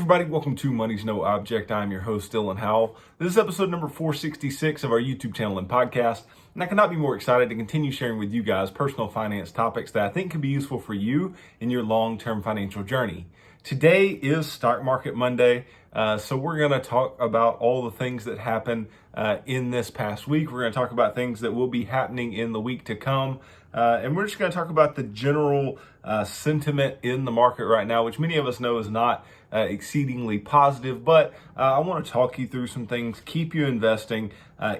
everybody, welcome to Money's No Object. I'm your host, Dylan Howell. This is episode number 466 of our YouTube channel and podcast, and I cannot be more excited to continue sharing with you guys personal finance topics that I think can be useful for you in your long-term financial journey. Today is Stock Market Monday, so we're going to talk about all the things that happened in this past week. We're going to talk about things that will be happening in the week to come, and we're just going to talk about the general sentiment in the market right now, which many of us know is not exceedingly positive, but I want to talk you through some things, keep you investing,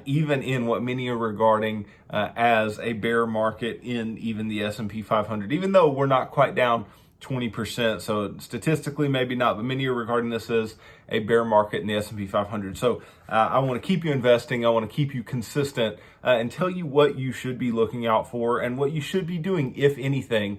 even in what many are regarding as a bear market in even the S&P 500, even though we're not quite down 20%. So statistically, maybe not, but many are regarding this as a bear market in the S&P 500. So I want to keep you investing. I want to keep you consistent and tell you what you should be looking out for and what you should be doing, if anything,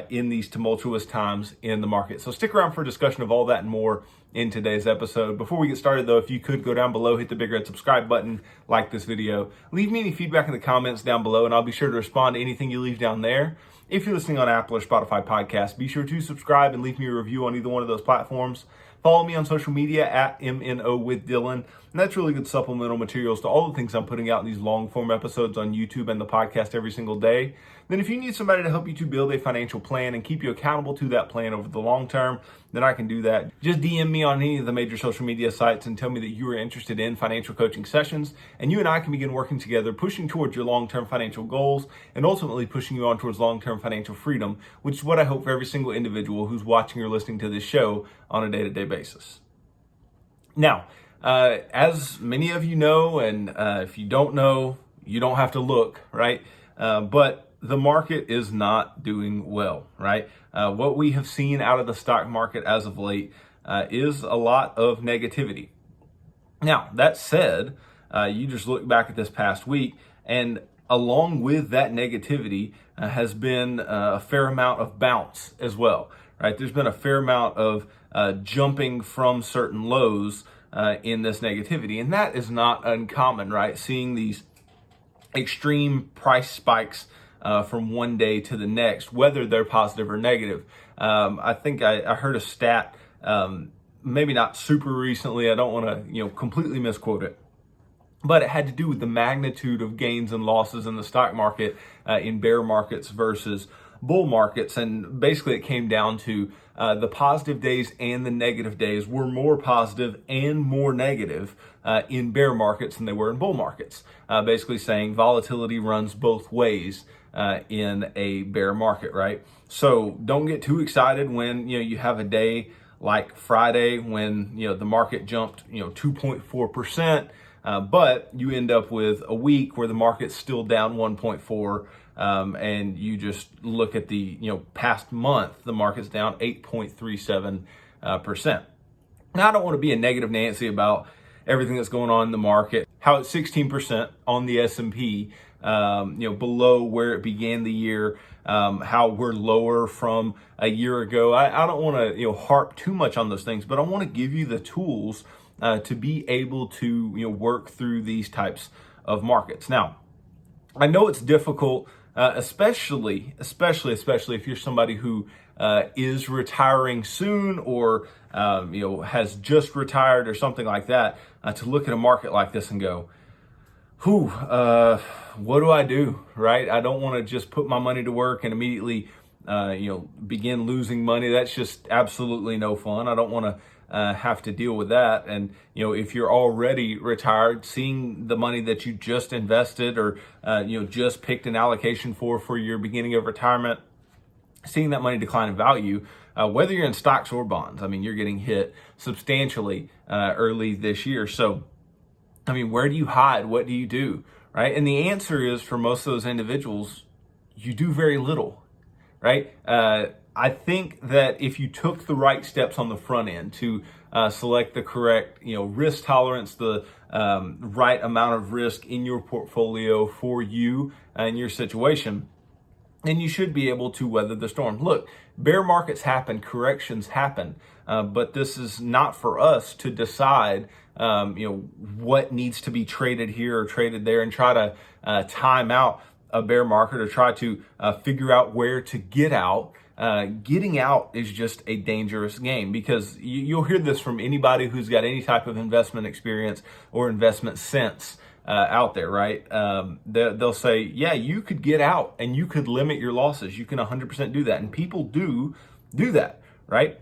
in these tumultuous times in the market. So stick around for a discussion of all that and more in today's episode. Before we get started, though, if you could go down below, hit the big red subscribe button, like this video, leave me any feedback in the comments down below, and I'll be sure to respond to anything you leave down there. If you're listening on Apple or Spotify podcasts, be sure to subscribe and leave me a review on either one of those platforms. Follow me on social media at MNO with Dylan. And that's really good supplemental materials to all the things I'm putting out in these long form episodes on YouTube and the podcast every single day. Then if you need somebody to help you to build a financial plan and keep you accountable to that plan over the long term, then I can do that. Just DM me on any of the major social media sites and tell me that you are interested in financial coaching sessions, and you and I can begin working together, pushing towards your long-term financial goals and ultimately pushing you on towards long-term financial freedom, which is what I hope for every single individual who's watching or listening to this show on a day-to-day basis. Now, as many of you know, and if you don't know, you don't have to look, right? But the market is not doing well, right? What we have seen out of the stock market as of late is a lot of negativity. Now, that said, you just look back at this past week, and along with that negativity has been a fair amount of bounce as well, right? There's been a fair amount of jumping from certain lows in this negativity, and that is not uncommon, right? Seeing these extreme price spikes from one day to the next, whether they're positive or negative. I think I heard a stat, maybe not super recently. I don't want to completely misquote it, but it had to do with the magnitude of gains and losses in the stock market in bear markets versus bull markets. And basically it came down to the positive days and the negative days were more positive and more negative in bear markets than they were in bull markets. Basically saying volatility runs both ways in a bear market, right? So don't get too excited when you have a day like Friday when the market jumped 2.4%, but you end up with a week where the market's still down 1.4%. And you just look at the past month, the market's down 8.37%. Now, I don't want to be a negative Nancy about everything that's going on in the market. How it's 16% on the S&P, below where it began the year. How we're lower from a year ago. I don't want to harp too much on those things, but I want to give you the tools to be able to work through these types of markets. Now, I know it's difficult. Especially if you're somebody who is retiring soon or has just retired or something like that, to look at a market like this and go, what do I do, right? I don't want to just put my money to work and immediately begin losing money. That's just absolutely no fun. I don't want to have to deal with that. And if you're already retired, seeing the money that you just invested or just picked an allocation for your beginning of retirement, seeing that money decline in value, whether you're in stocks or bonds, you're getting hit substantially early this year. So where do you hide? What do you do, right? And the answer is, for most of those individuals, you do very little, right? I think that if you took the right steps on the front end to select the correct, risk tolerance, the right amount of risk in your portfolio for you and your situation, then you should be able to weather the storm. Look, bear markets happen, corrections happen, but this is not for us to decide, what needs to be traded here or traded there and try to time out a bear market or try to figure out where to get out getting out is just a dangerous game, because you'll hear this from anybody who's got any type of investment experience or investment sense out there, right? They'll say, yeah, you could get out and you could limit your losses. You can 100% do that. And people do that, right?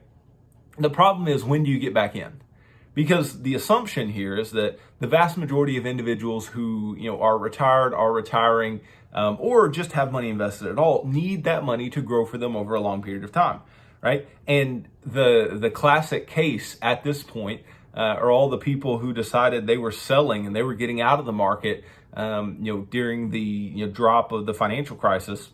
The problem is, when do you get back in? Because the assumption here is that the vast majority of individuals who are retired, are retiring, or just have money invested at all, need that money to grow for them over a long period of time, right? And the classic case at this point are all the people who decided they were selling and they were getting out of the market, during the drop of the financial crisis,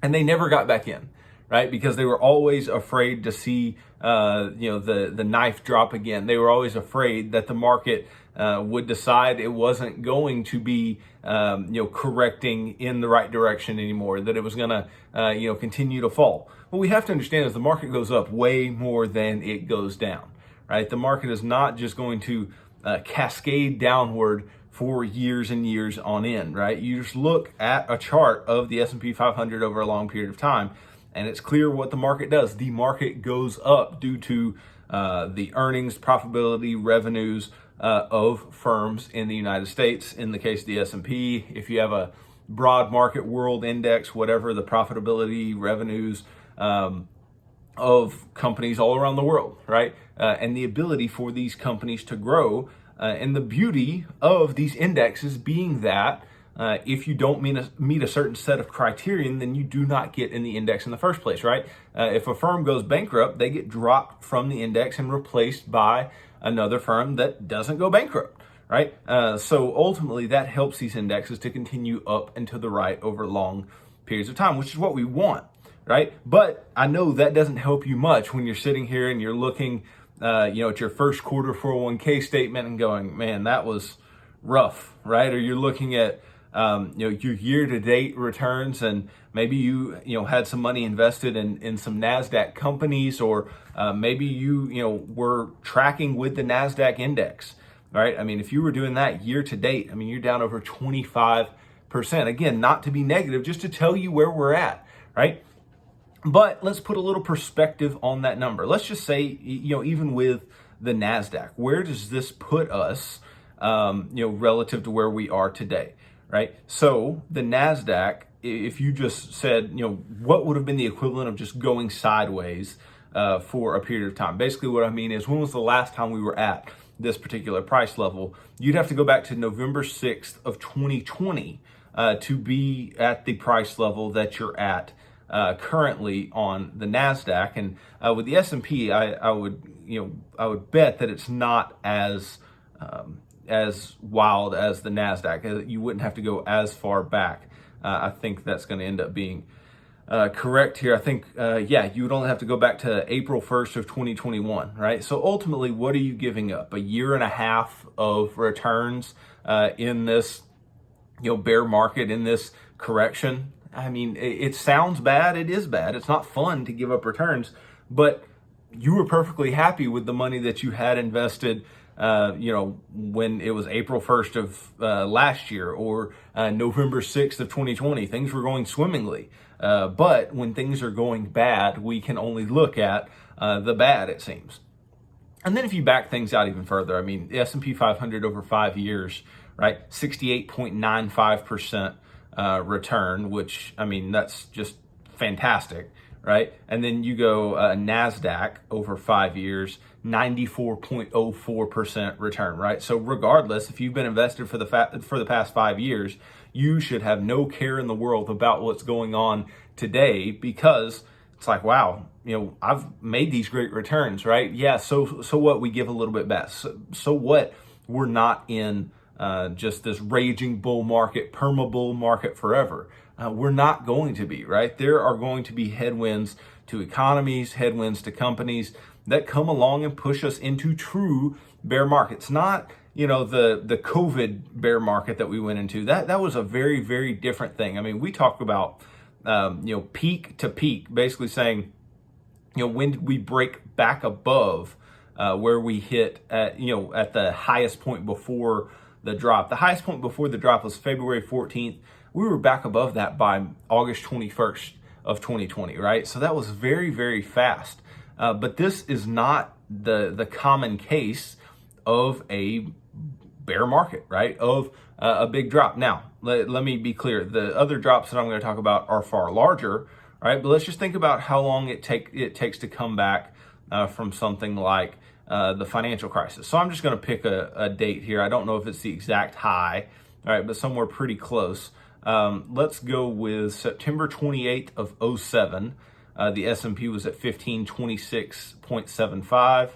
and they never got back in. Right, because they were always afraid to see, the knife drop again. They were always afraid that the market would decide it wasn't going to be, correcting in the right direction anymore. That it was going to, continue to fall. What we have to understand is the market goes up way more than it goes down. Right, the market is not just going to cascade downward for years and years on end. Right, you just look at a chart of the S&P 500 over a long period of time, and it's clear what the market does. The market goes up due to the earnings, profitability, revenues of firms in the United States. In the case of the S&P, if you have a broad market world index, whatever, the profitability, revenues of companies all around the world, right? And the ability for these companies to grow. And the beauty of these indexes being that if you don't meet a certain set of criterion, then you do not get in the index in the first place, right? If a firm goes bankrupt, they get dropped from the index and replaced by another firm that doesn't go bankrupt, right? So ultimately, that helps these indexes to continue up and to the right over long periods of time, which is what we want, right? But I know that doesn't help you much when you're sitting here and you're looking, at your first quarter 401k statement and going, man, that was rough, right? Or you're looking at your year-to-date returns, and maybe you had some money invested in some NASDAQ companies, or maybe you were tracking with the NASDAQ index, right? I mean, if you were doing that year-to-date, I mean, you're down over 25%. Again, not to be negative, just to tell you where we're at, right? But let's put a little perspective on that number. Let's just say, even with the NASDAQ, where does this put us, relative to where we are today? Right. So the NASDAQ, if you just said, what would have been the equivalent of just going sideways for a period of time? Basically, what I mean is, when was the last time we were at this particular price level? You'd have to go back to November 6th of 2020 to be at the price level that you're at currently on the NASDAQ. And with the S&P, I would bet that it's not as wild as the NASDAQ. You wouldn't have to go as far back. I think that's going to end up being correct here. I think, you would only have to go back to April 1st of 2021, right? So ultimately, what are you giving up? A year and a half of returns in this, bear market, in this correction? I mean, it sounds bad. It is bad. It's not fun to give up returns, but you were perfectly happy with the money that you had invested when it was April 1st of last year, or November 6th of 2020. Things were going swimmingly. But when things are going bad, we can only look at the bad, it seems. And then if you back things out even further, I mean, the S&P 500 over 5 years, right, 68.95% return, which, I mean, that's just fantastic, right? And then you go NASDAQ over 5 years, 94.04% return, right? So regardless, if you've been invested for the past 5 years, you should have no care in the world about what's going on today, because it's like, wow, I've made these great returns, right? Yeah, so what? We give a little bit back. So what? We're not in just this raging bull market, perma bull market forever. We're not going to be, right? There are going to be headwinds to economies, headwinds to companies that come along and push us into true bear markets. Not, the COVID bear market that we went into. That was a very, very different thing. I mean, we talk about, peak to peak, basically saying, when did we break back above where we hit at the highest point before the drop. The highest point before the drop was February 14th. We were back above that by August 21st of 2020, right? So that was very, very fast. But this is not the common case of a bear market, right? Of a big drop. Now, let me be clear. The other drops that I'm going to talk about are far larger, right? But let's just think about how long it takes to come back from something like the financial crisis. So I'm just going to pick a date here. I don't know if it's the exact high, all right, but somewhere pretty close. Let's go with September 28th of 07. The S&P was at 1526.75.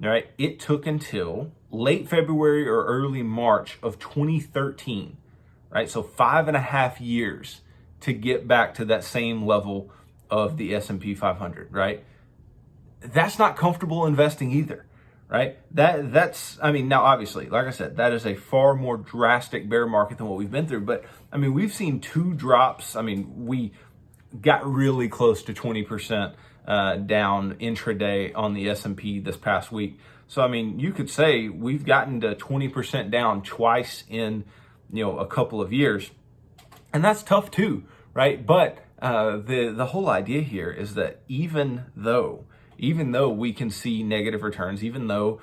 All right, it took until late February or early March of 2013, right? So 5.5 years to get back to that same level of the S&P 500, right? That's not comfortable investing either, right? That's, I mean, now obviously, like I said, that is a far more drastic bear market than what we've been through. But I mean, we've seen two drops. I mean, we got really close to 20% down intraday on the S&P this past week. So, I mean, you could say we've gotten to 20% down twice in, a couple of years. And that's tough too, right? But the whole idea here is that even though we can see negative returns, even though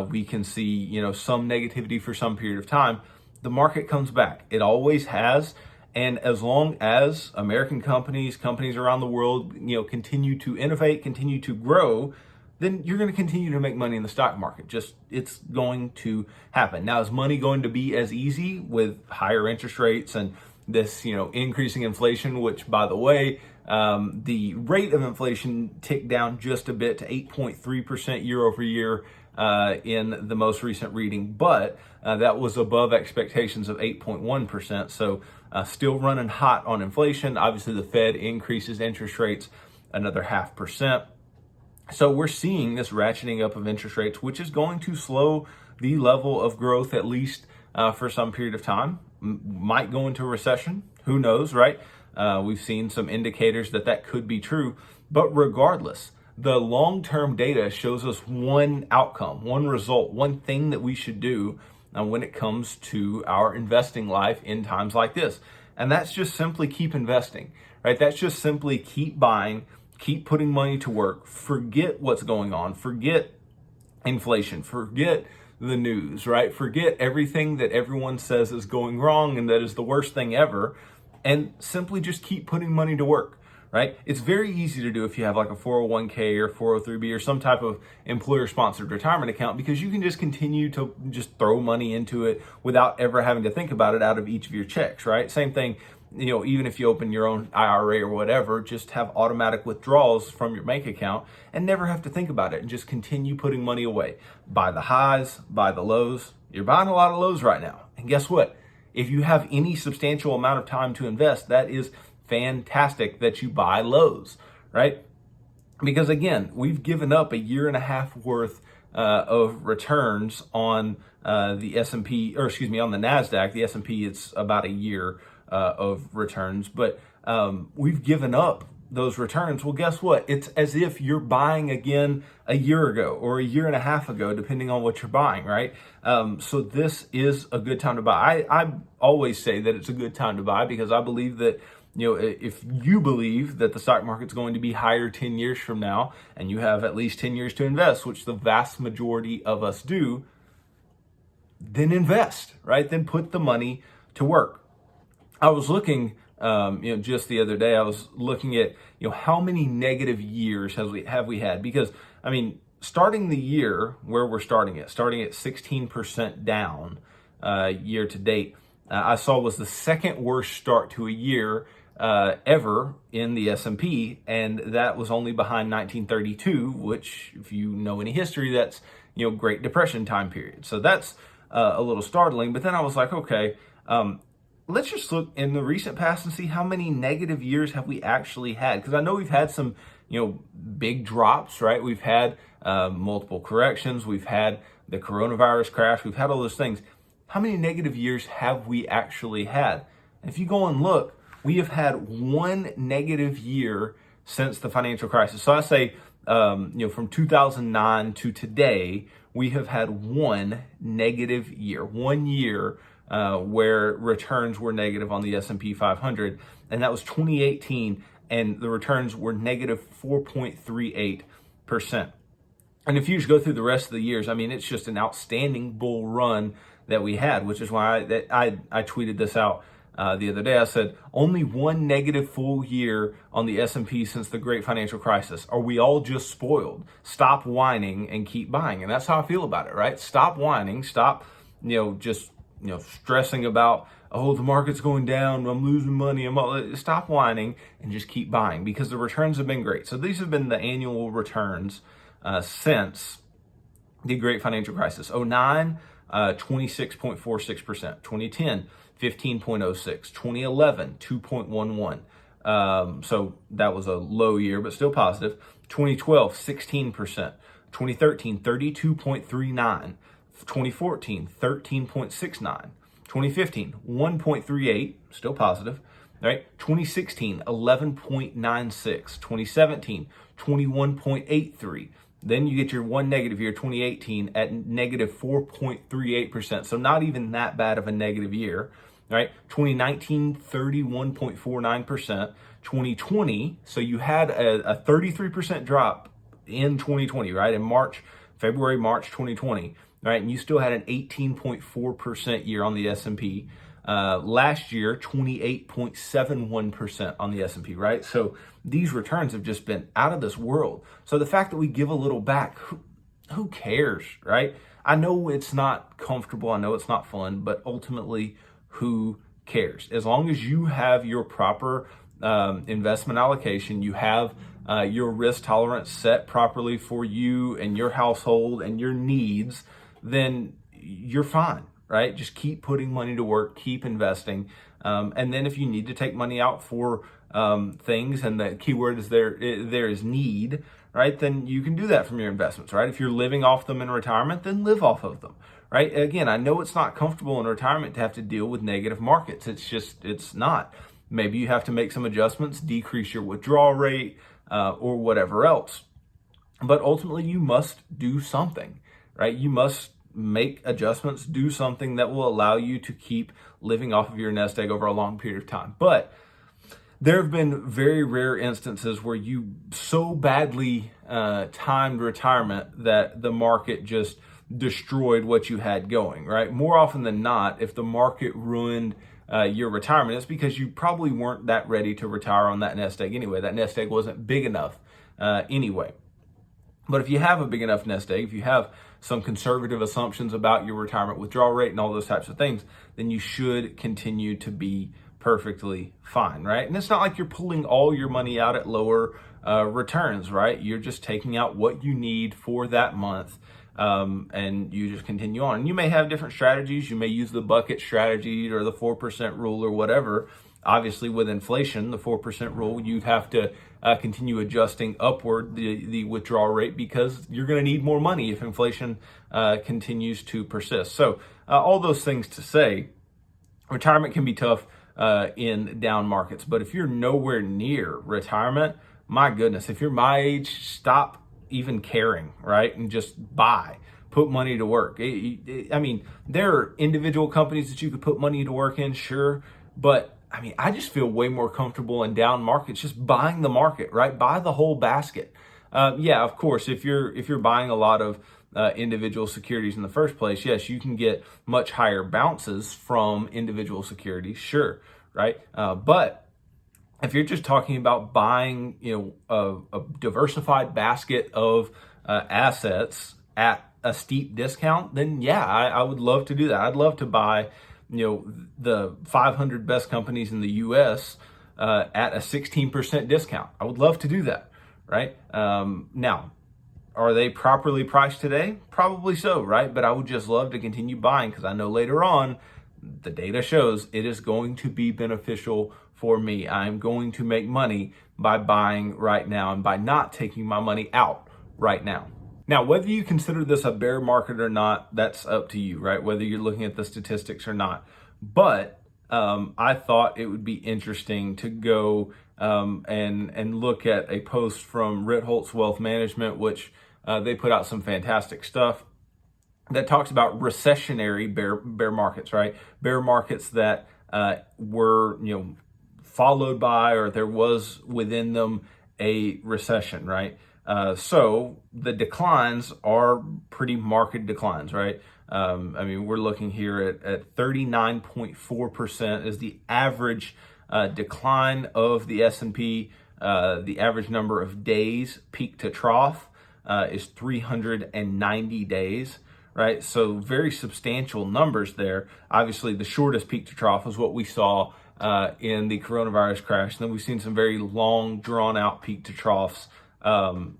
we can see, some negativity for some period of time, the market comes back. It always has. And as long as American companies around the world, continue to innovate, continue to grow, then you're going to continue to make money in the stock market. Just, it's going to happen. Now, is money going to be as easy with higher interest rates and this, increasing inflation, which, by the way, the rate of inflation ticked down just a bit to 8.3% year over year in the most recent reading, but that was above expectations of 8.1%. So still running hot on inflation. Obviously, the Fed increases interest rates another 0.5%. So we're seeing this ratcheting up of interest rates, which is going to slow the level of growth, at least for some period of time. Might go into a recession. Who knows, right? We've seen some indicators that could be true. But regardless, the long-term data shows us one outcome, one result, one thing that we should do when it comes to our investing life in times like this. And that's just simply keep investing, right? That's just simply keep buying, keep putting money to work, forget what's going on, forget inflation, forget the news, right? Forget everything that everyone says is going wrong and that is the worst thing ever, and simply just keep putting money to work, right? It's very easy to do if you have like a 401k or 403b or some type of employer-sponsored retirement account, because you can just continue to just throw money into it without ever having to think about it out of each of your checks, right? Same thing, even if you open your own IRA or whatever, just have automatic withdrawals from your bank account and never have to think about it and just continue putting money away. Buy the highs, buy the lows. You're buying a lot of lows right now. And guess what? If you have any substantial amount of time to invest, that is fantastic that you buy lows, right? Because again, we've given up 1.5 years worth of returns on the S&P, or excuse me, on the NASDAQ. The S&P, it's about a year of returns, but we've given up those returns. Well, guess what? It's as if you're buying again a year ago or 1.5 years ago, depending on what you're buying, right? So this is a good time to buy. I always say that it's a good time to buy because I believe that, if you believe that the stock market's going to be higher 10 years from now, and you have at least 10 years to invest, which the vast majority of us do, then invest, right? Then put the money to work. I was looking, just the other day, I was looking at, how many negative years have we had? Because, I mean, starting the year where we're starting at 16% down year to date, I saw was the second worst start to a year ever in the S&P, and that was only behind 1932, which, if you know any history, that's, Great Depression time period. So that's a little startling. But then I was like, okay, let's just look in the recent past and see how many negative years have we actually had. Because I know we've had some, big drops, right? We've had multiple corrections. We've had the coronavirus crash. We've had all those things. How many negative years have we actually had? And if you go and look, we have had one negative year since the financial crisis. So I say, from 2009 to today, we have had one negative year, 1 year where returns were negative on the S&P 500, and that was 2018. and the returns were negative 4.38%. And if you just go through the rest of the years, I mean, it's just an outstanding bull run that we had, which is why I tweeted this out the other day. I said, only one negative full year on the S&P since the great financial crisis. Are we all just spoiled? Stop whining and keep buying. And that's how I feel about it, right? Stop whining. Stop, stressing about, oh, the market's going down, I'm losing money. Stop whining and just keep buying, because the returns have been great. So these have been the annual returns since the great financial crisis. 2009, 26.46%. 2010, 15.06. 2011, 2.11. So that was a low year, but still positive. 2012, 16%. 2013, 32.39. 2014, 13.69. 2015, 1.38, still positive, right? 2016, 11.96. 2017, 21.83. Then you get your one negative year, 2018, at negative 4.38%. So not even that bad of a negative year, right? 2019, 31.49%. 2020, so you had a 33% drop in 2020, right? In February, March 2020, right? And you still had an 18.4% year on the S&P. Last year, 28.71% on the S&P, right? So these returns have just been out of this world. So the fact that we give a little back, who cares, right? I know it's not comfortable. I know it's not fun, but ultimately, who cares? As long as you have your proper investment allocation, you have your risk tolerance set properly for you and your household and your needs, then you're fine, right? Just keep putting money to work, keep investing. And then if you need to take money out for things, and the keyword is there is need, right? Then you can do that from your investments, right? If you're living off them in retirement, then live off of them, right? Again, I know it's not comfortable in retirement to have to deal with negative markets. It's not. Maybe you have to make some adjustments, decrease your withdrawal rate, or whatever else. But ultimately, you must do something, right? You must make adjustments, do something that will allow you to keep living off of your nest egg over a long period of time. But there have been very rare instances where you so badly timed retirement that the market just destroyed what you had going, right? More often than not, if the market ruined your retirement, it's because you probably weren't that ready to retire on that nest egg anyway. That nest egg wasn't big enough anyway. But if you have a big enough nest egg, if you have some conservative assumptions about your retirement withdrawal rate and all those types of things, then you should continue to be perfectly fine, right? And it's not like you're pulling all your money out at lower returns, right? You're just taking out what you need for that month, and you just continue on. And you may have different strategies. You may use the bucket strategy or the 4% rule or whatever. Obviously, with inflation, the 4% rule, you'd have to continue adjusting upward the withdrawal rate, because you're going to need more money if inflation continues to persist. So all those things to say, retirement can be tough in down markets. But if you're nowhere near retirement, my goodness, if you're my age, stop even caring, right? And just buy. Put money to work. I mean, there are individual companies that you could put money to work in, sure, but I mean, I just feel way more comfortable in down markets just buying the market, right? Buy the whole basket. Yeah, of course, if you're buying a lot of individual securities in the first place, yes, you can get much higher bounces from individual securities, sure, right? But if you're just talking about buying, a diversified basket of assets at a steep discount, then yeah, I would love to do that. I'd love to buy the 500 best companies in the U.S. At a 16% discount. I would love to do that, right? Now, are they properly priced today? Probably so, right? But I would just love to continue buying, because I know later on, the data shows it is going to be beneficial for me. I'm going to make money by buying right now and by not taking my money out right now. Now, whether you consider this a bear market or not, that's up to you, right? Whether you're looking at the statistics or not. But I thought it would be interesting to go and look at a post from Ritholtz Wealth Management, which they put out some fantastic stuff that talks about recessionary bear markets, right? Bear markets that were, followed by, or there was within them, a recession, right? So the declines are pretty marked declines, right? We're looking here at 39.4% is the average decline of the S&P. The average number of days peak to trough is 390 days, right? So very substantial numbers there. Obviously, the shortest peak to trough is what we saw in the coronavirus crash. And then we've seen some very long, drawn-out peak to troughs,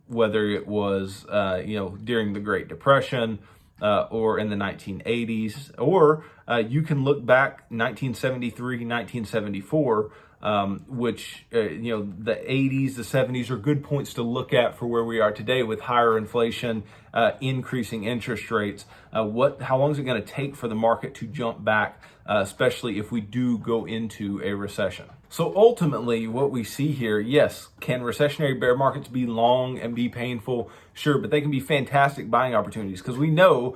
whether it was during the Great Depression or in the 1980s, or you can look back 1973, 1974. Which, the 80s, the 70s are good points to look at for where we are today with higher inflation, increasing interest rates. How long is it going to take for the market to jump back, especially if we do go into a recession? So ultimately, what we see here, yes, can recessionary bear markets be long and be painful? Sure, but they can be fantastic buying opportunities, because we know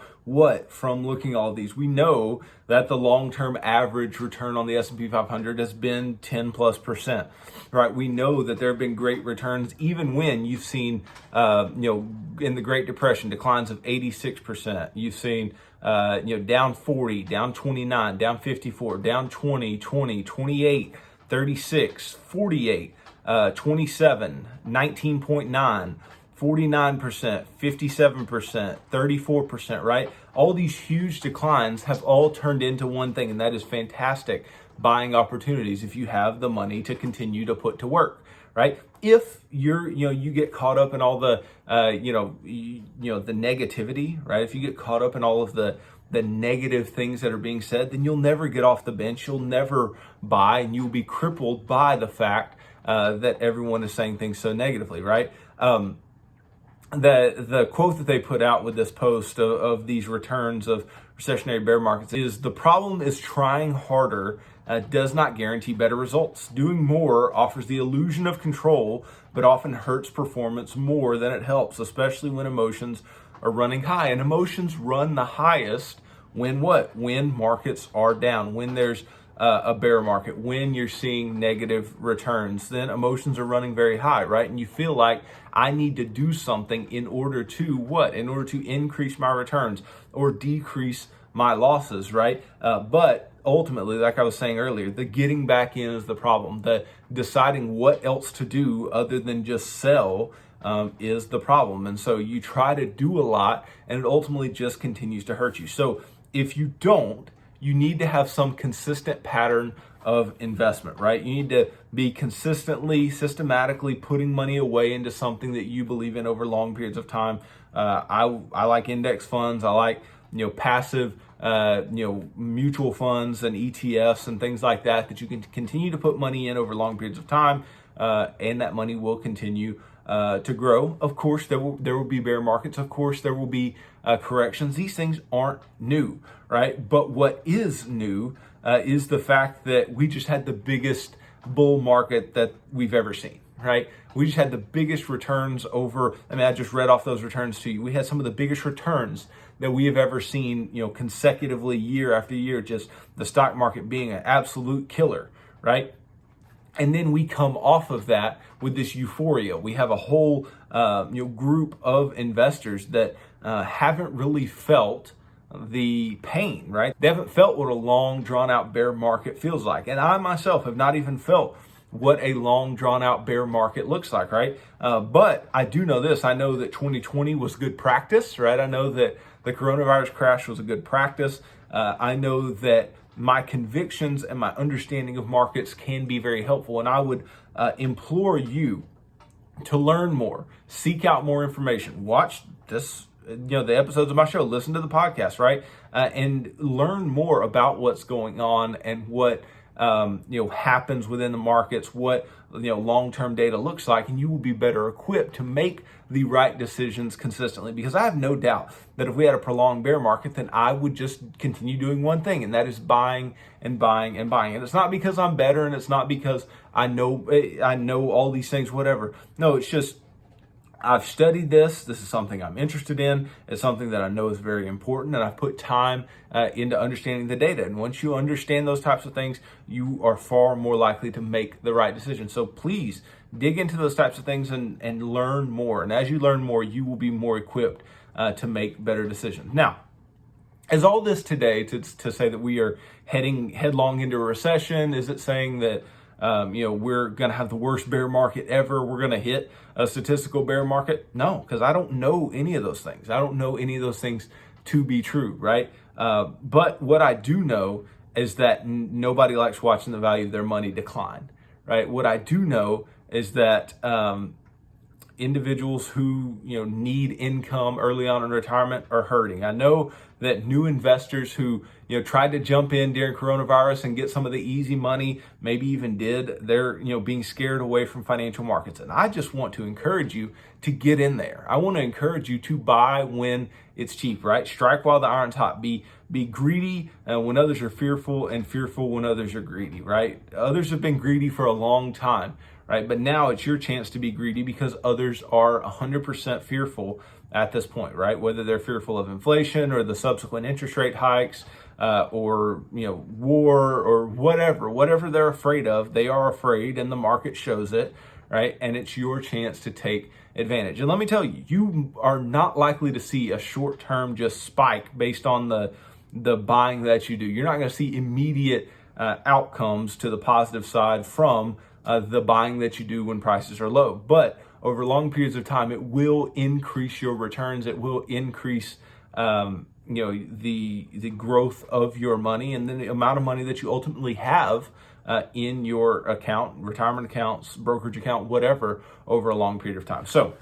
from looking at all of these, we know that the long-term average return on the S&P 500 has been 10+%, right? We know that there have been great returns, even when you've seen, in the Great Depression, declines of 86%. You've seen, down 40, down 29, down 54, down 20, 28, 36, 48, 27, 19.9, 49%, 57%, 34%, right? All these huge declines have all turned into one thing, and that is fantastic buying opportunities if you have the money to continue to put to work, right? If you get caught up in all the, the negativity, right? If you get caught up in all of the negative things that are being said, then you'll never get off the bench. You'll never buy, and you'll be crippled by the fact that everyone is saying things so negatively, right? The quote that they put out with this post of these returns of recessionary bear markets is, the problem is trying harder does not guarantee better results. Doing more offers the illusion of control, but often hurts performance more than it helps, especially when emotions are running high. And emotions run the highest when When markets are down, when there's a bear market, when you're seeing negative returns, then emotions are running very high, right? And you feel like, I need to do something in order to In order to increase my returns or decrease my losses, right? But ultimately, like I was saying earlier, the getting back in is the problem. The deciding what else to do other than just sell is the problem. And so you try to do a lot, and it ultimately just continues to hurt you. So if you don't, you need to have some consistent pattern of investment, right? You need to be systematically putting money away into something that you believe in over long periods of time. I like index funds. I like, passive, mutual funds and ETFs and things like that you can continue to put money in over long periods of time, and that money will continue to grow. Of course, there will be bear markets. Of course, there will be corrections. These things aren't new, right? But what is new is the fact that we just had the biggest bull market that we've ever seen, right? We just had the biggest returns I just read off those returns to you. We had some of the biggest returns that we have ever seen, consecutively year after year, just the stock market being an absolute killer, right? And then we come off of that with this euphoria. We have a whole group of investors that haven't really felt the pain, right? They haven't felt what a long, drawn-out bear market feels like. And I myself have not even felt what a long, drawn-out bear market looks like, right? But I do know this. I know that 2020 was good practice, right? I know that the coronavirus crash was a good practice. I know that my convictions and my understanding of markets can be very helpful. And I would implore you to learn more, seek out more information, watch this, the episodes of my show, listen to the podcast, right? And learn more about what's going on and what, happens within the markets, what, long-term data looks like, and you will be better equipped to make the right decisions consistently. Because I have no doubt that if we had a prolonged bear market, then I would just continue doing one thing, and that is buying and buying and buying. And it's not because I'm better, and it's not because I know all these things, whatever. No, it's just I've studied this. This is something I'm interested in. It's something that I know is very important, and I've put time into understanding the data. And once you understand those types of things, you are far more likely to make the right decision. So please dig into those types of things and learn more. And as you learn more, you will be more equipped to make better decisions. Now, is all this today to say that we are heading headlong into a recession? Is it saying that we're going to have the worst bear market ever? We're going to hit a statistical bear market? No, because I don't know any of those things. I don't know any of those things to be true, right? But what I do know is that nobody likes watching the value of their money decline, right? What I do know is that individuals who need income early on in retirement are hurting. I know that new investors who tried to jump in during coronavirus and get some of the easy money, maybe even did, they're being scared away from financial markets. And I just want to encourage you to get in there. I want to encourage you to buy when it's cheap, right? Strike while the iron's hot. Be greedy when others are fearful, and fearful when others are greedy, right? Others have been greedy for a long time, right? But now it's your chance to be greedy because others are 100% fearful at this point, right? Whether they're fearful of inflation or the subsequent interest rate hikes, or war or whatever they're afraid of, they are afraid, and the market shows it, right? And it's your chance to take advantage. And let me tell you, you are not likely to see a short-term just spike based on the buying that you do. You're not going to see immediate outcomes to the positive side from the buying that you do when prices are low. But over long periods of time, it will increase your returns. It will increase the growth of your money, and then the amount of money that you ultimately have in your account, retirement accounts, brokerage account, whatever, over a long period of time. So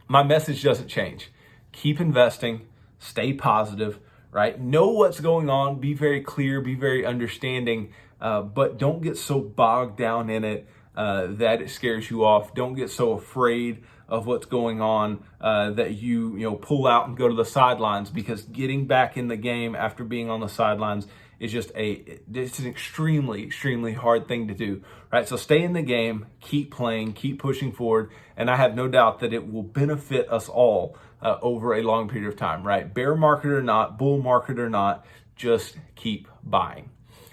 my message doesn't change. Keep investing, stay positive, right? Know what's going on, be very clear, be very understanding, but don't get so bogged down in it that it scares you off. Don't get so afraid of what's going on that you pull out and go to the sidelines, because getting back in the game after being on the sidelines is just it's an extremely hard thing to do, right? So stay in the game, keep playing, keep pushing forward, and I have no doubt that it will benefit us all over a long period of time, right? Bear market or not, bull market or not, just keep buying.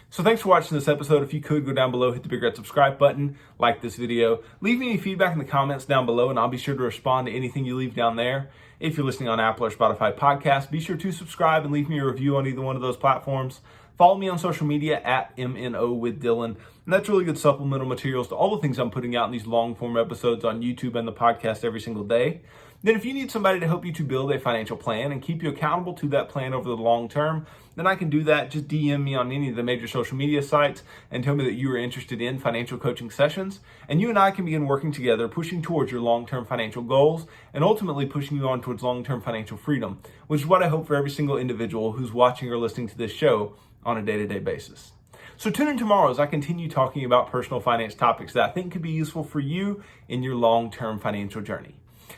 So thanks for watching this episode. If you could, go down below, hit the big red subscribe button, like this video. Leave me any feedback in the comments down below, and I'll be sure to respond to anything you leave down there. If you're listening on Apple or Spotify podcasts, be sure to subscribe and leave me a review on either one of those platforms. Follow me on social media at MNO with Dylan. And that's really good supplemental materials to all the things I'm putting out in these long form episodes on YouTube and the podcast every single day. Then if you need somebody to help you to build a financial plan and keep you accountable to that plan over the long term, then I can do that. Just DM me on any of the major social media sites and tell me that you are interested in financial coaching sessions. And you and I can begin working together, pushing towards your long-term financial goals and ultimately pushing you on towards long-term financial freedom, which is what I hope for every single individual who's watching or listening to this show on a day-to-day basis. So tune in tomorrow as I continue talking about personal finance topics that I think could be useful for you in your long-term financial journey.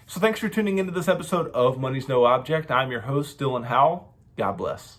So thanks for tuning into this episode of Money's No Object. I'm your host, Dylan Howell. God bless.